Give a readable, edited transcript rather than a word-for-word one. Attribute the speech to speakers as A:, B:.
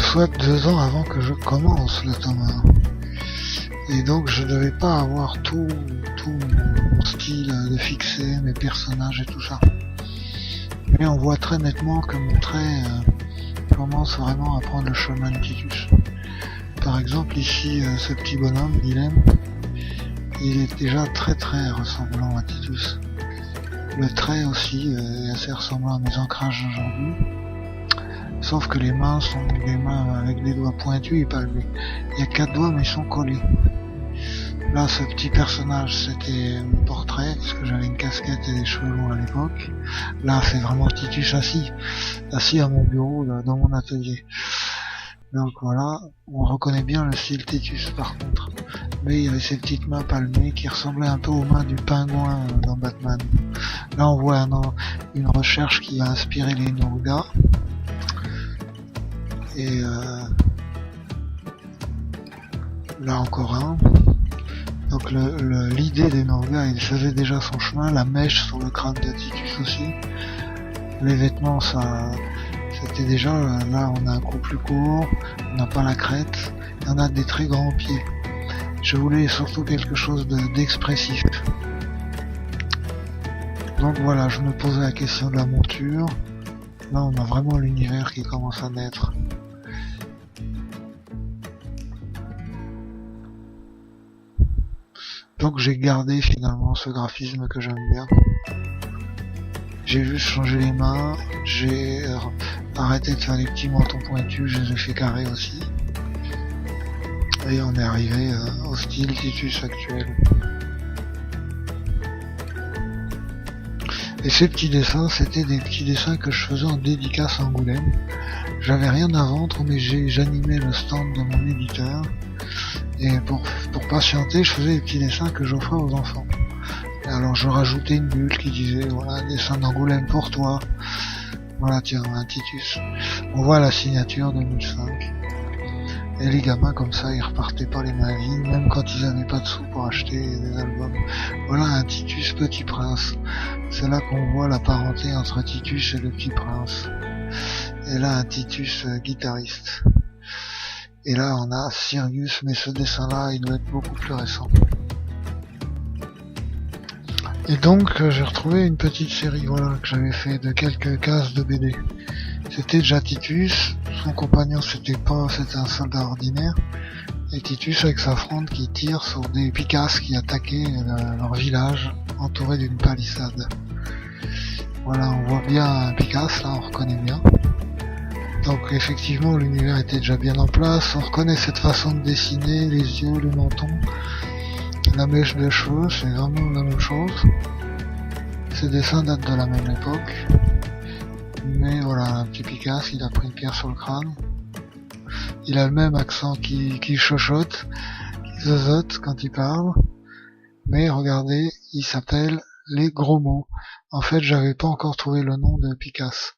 A: soit 2 ans avant que je commence le tome 1. Et donc je devais pas avoir tout mon style de fixé, mes personnages et tout ça. Mais on voit très nettement que mon trait commence vraiment à prendre le chemin de Titus. Par exemple ici, ce petit bonhomme, Guilhem, il est déjà très ressemblant à Titus. Le trait aussi est assez ressemblant à mes ancrages d'aujourd'hui. Sauf que les mains sont des mains avec des doigts pointus et palmés. Il y a 4 doigts mais ils sont collés. Là, ce petit personnage, c'était mon portrait, parce que j'avais une casquette et des cheveux longs à l'époque. Là, c'est vraiment Titus assis à mon bureau, là, dans mon atelier. Donc voilà, on reconnaît bien le style Titus par contre. Mais il y avait ces petites mains palmées qui ressemblaient un peu aux mains du pingouin dans Batman. Là, on voit une recherche qui a inspiré les Norga. Et là encore un. Donc l'idée des Norga, il faisait déjà son chemin, la mèche sur le crâne de Titus aussi. Les vêtements, ça, c'était déjà, là on a un cou plus court, on n'a pas la crête, et on a des très grands pieds. Je voulais surtout quelque chose d'expressif. Donc voilà, je me posais la question de la monture. Là on a vraiment l'univers qui commence à naître. Donc j'ai gardé finalement ce graphisme que j'aime bien. J'ai juste changé les mains, j'ai arrêté de faire les petits mentons pointus, je les ai fait carrés aussi. Et on est arrivé au style Titus actuel. Et ces petits dessins, c'était des petits dessins que je faisais en dédicace à Angoulême. J'avais rien à vendre, mais j'animais le stand de mon éditeur. Et pour patienter, je faisais des petits dessins que j'offrais aux enfants. Et alors je rajoutais une bulle qui disait, voilà, un dessin d'Angoulême pour toi. Voilà, tiens, un Titus. On voit la signature 2005. Et les gamins comme ça, ils repartaient pas les mains vides, même quand ils avaient pas de sous pour acheter des albums. Voilà un Titus Petit Prince. C'est là qu'on voit la parenté entre Titus et le Petit Prince. Et là un Titus guitariste. Et là on a Sirius, mais ce dessin-là, il doit être beaucoup plus récent. Et donc j'ai retrouvé une petite série, voilà, que j'avais fait de quelques cases de BD. C'était déjà Titus, son compagnon c'était un soldat ordinaire, et Titus avec sa fronde qui tire sur des Picasses qui attaquaient leur village, entouré d'une palissade. Voilà, on voit bien un Picasse, là on reconnaît bien. Donc effectivement l'univers était déjà bien en place, on reconnaît cette façon de dessiner, les yeux, le menton, la mèche de cheveux, c'est vraiment la même chose. Ces dessins datent de la même époque. Mais voilà, un petit Picasse, il a pris une pierre sur le crâne. Il a le même accent qui chuchote, qui zozote quand il parle. Mais regardez, il s'appelle Les Gros Mots. En fait, j'avais pas encore trouvé le nom de Picasse.